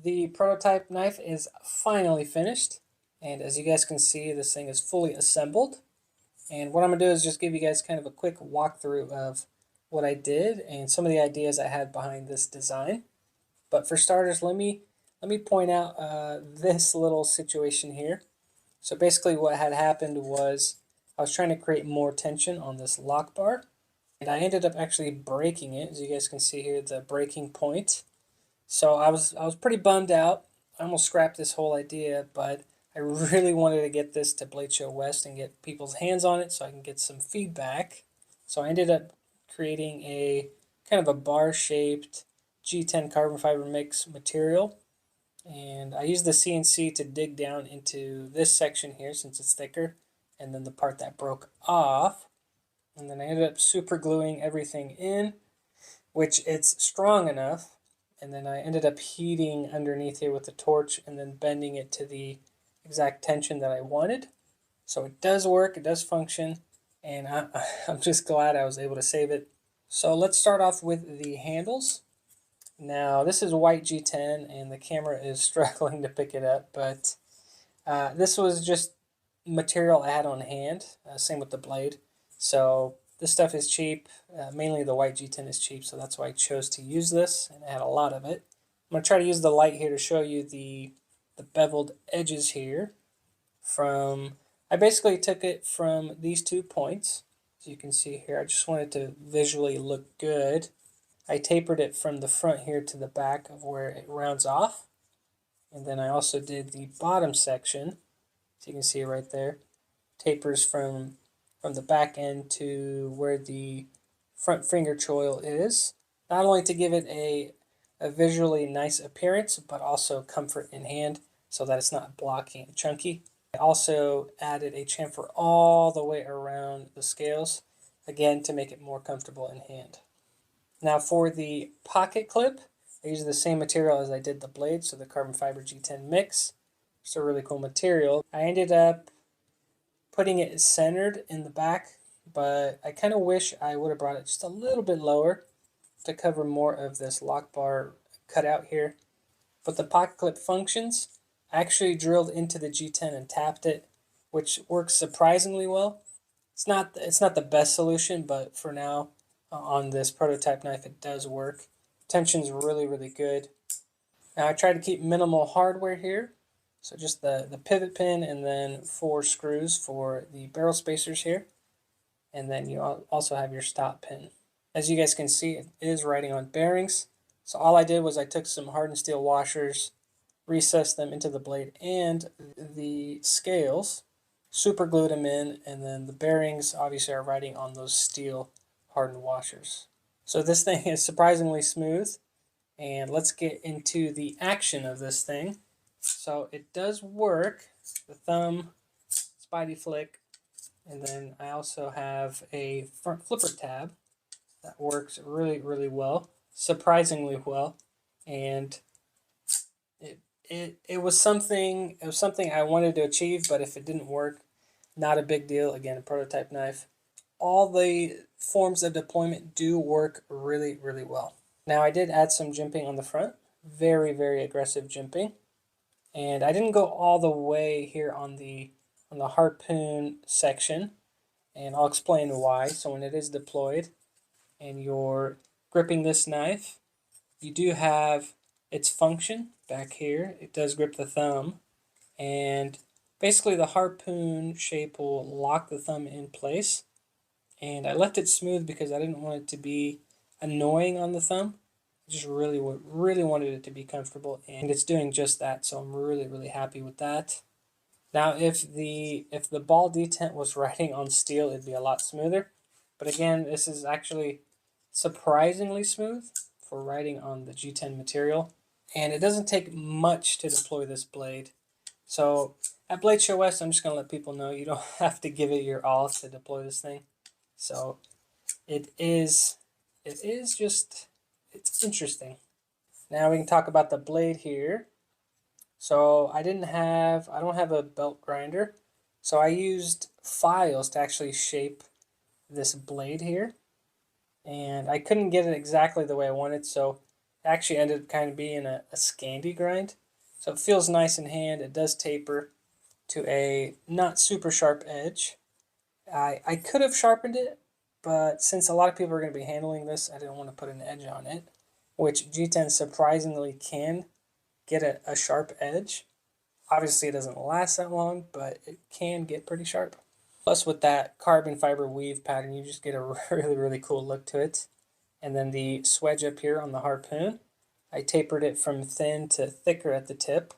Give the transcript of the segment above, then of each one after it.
the prototype knife is finally finished, and as you guys can see, this thing is fully assembled. And what I'm going to do is just give you guys kind of a quick walkthrough of what I did and some of the ideas I had behind this design. But for starters, let me point out this little situation here. So basically what had happened was I was trying to create more tension on this lock bar, and I ended up actually breaking it. As you guys can see here, the breaking point. So I was pretty bummed out. I almost scrapped this whole idea, but I really wanted to get this to Blade Show West and get people's hands on it so I can get some feedback. So I ended up creating a kind of a bar-shaped G10 carbon fiber mix material. And I used the CNC to dig down into this section here since it's thicker, and then the part that broke off. And then I ended up super gluing everything in, which it's strong enough. And then I ended up heating underneath here with the torch and then bending it to the exact tension that I wanted. So it does work, it does function, and I'm just glad I was able to save it. So let's start off with the handles. Now this is white G10 and the camera is struggling to pick it up, but this was just material I had on hand, same with the blade. So this stuff is cheap, mainly the white G10 is cheap, so that's why I chose to use this, and I had a lot of it. I'm going to try to use the light here to show you the beveled edges here. I basically took it from these 2 points, as you can see here. I just wanted to visually look good. I tapered it from the front here to the back of where it rounds off. And then I also did the bottom section, so you can see it right there. Tapers from the back end to where the front finger choil is. Not only to give it a visually nice appearance, but also comfort in hand so that it's not blocky and chunky. I also added a chamfer all the way around the scales, again to make it more comfortable in hand. Now for the pocket clip, I used the same material as I did the blade, so the carbon fiber G10 mix. It's a really cool material. I ended up putting it centered in the back, but I kind of wish I would have brought it just a little bit lower to cover more of this lock bar cutout here. But the pocket clip functions. I actually drilled into the G10 and tapped it, which works surprisingly well. It's not the best solution, but for now, on this prototype knife, it does work. Tension's really, really good. Now I tried to keep minimal hardware here. So just the pivot pin and then 4 screws for the barrel spacers here. And then you also have your stop pin. As you guys can see, it is riding on bearings. So all I did was I took some hardened steel washers, recessed them into the blade and the scales, super glued them in, and then the bearings obviously are riding on those steel hardened washers. So this thing is surprisingly smooth, and let's get into the action of this thing. So it does work, the thumb, spidey flick, and then I also have a front flipper tab that works really, really well, surprisingly well, and it was something I wanted to achieve, but if it didn't work, not a big deal. Again, a prototype knife. All the forms of deployment do work really, really well. Now I did add some jimping on the front, very, very aggressive jimping, and I didn't go all the way here on the harpoon section, and I'll explain why. So when it is deployed and you're gripping this knife, you do have its function back here. It does grip the thumb, and basically the harpoon shape will lock the thumb in place. And I left it smooth because I didn't want it to be annoying on the thumb. I just really wanted it to be comfortable, and it's doing just that, so I'm really, really happy with that. Now if the ball detent was riding on steel, it'd be a lot smoother. But again, this is actually surprisingly smooth for riding on the G10 material. And it doesn't take much to deploy this blade. So at Blade Show West, I'm just going to let people know you don't have to give it your all to deploy this thing. So it's interesting. Now we can talk about the blade here. So I don't have a belt grinder. So I used files to actually shape this blade here. And I couldn't get it exactly the way I wanted, so It actually ended up kind of being a Scandi grind. So it feels nice in hand. It does taper to a not super sharp edge. I could have sharpened it, but since a lot of people are going to be handling this, I didn't want to put an edge on it, which G10 surprisingly can get a sharp edge. Obviously, it doesn't last that long, but it can get pretty sharp. Plus, with that carbon fiber weave pattern, you just get a really, really cool look to it. And then the swedge up here on the harpoon, I tapered it from thin to thicker at the tip,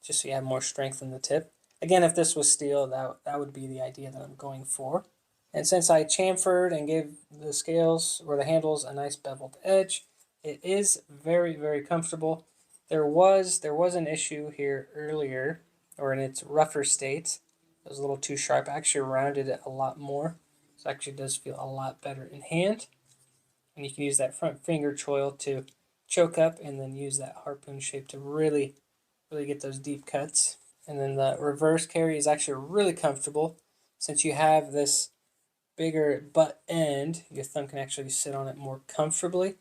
just so you have more strength in the tip. Again, if this was steel, that would be the idea that I'm going for. And since I chamfered and gave the scales or the handles a nice beveled edge, it is very, very comfortable. There was an issue here earlier, or in its rougher state. It was a little too sharp. I actually rounded it a lot more. So it actually does feel a lot better in hand. And you can use that front finger choil to choke up and then use that harpoon shape to really get those deep cuts. And then the reverse carry is actually really comfortable. Since you have this bigger butt end, your thumb can actually sit on it more comfortably.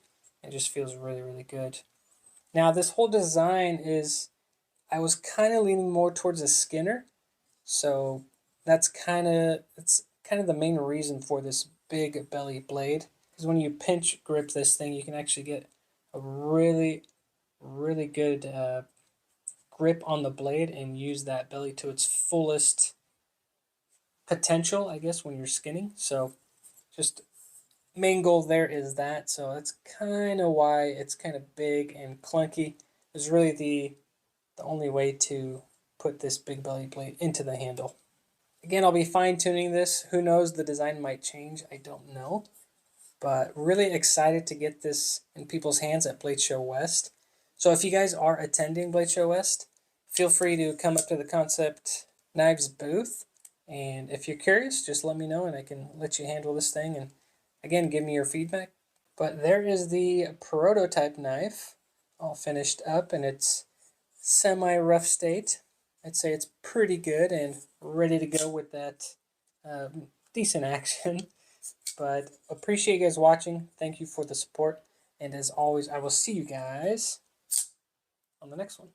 It just feels really, really good. Now this whole design is, I was kind of leaning more towards a Skinner. So it's kind of the main reason for this big belly blade. Because when you pinch grip this thing, you can actually get a really, really good grip on the blade and use that belly to its fullest potential, I guess, when you're skinning. So just main goal there is that. So that's kind of why it's kind of big and clunky. It's really the only way to put this big belly blade into the handle. Again, I'll be fine-tuning this. Who knows, the design might change. I don't know. But really excited to get this in people's hands at Blade Show West. So if you guys are attending Blade Show West, feel free to come up to the Concept Knives booth. And if you're curious, just let me know and I can let you handle this thing. And again, give me your feedback. But there is the prototype knife all finished up in its semi-rough state. I'd say it's pretty good and ready to go with that decent action. But appreciate you guys watching. Thank you for the support. And as always, I will see you guys on the next one.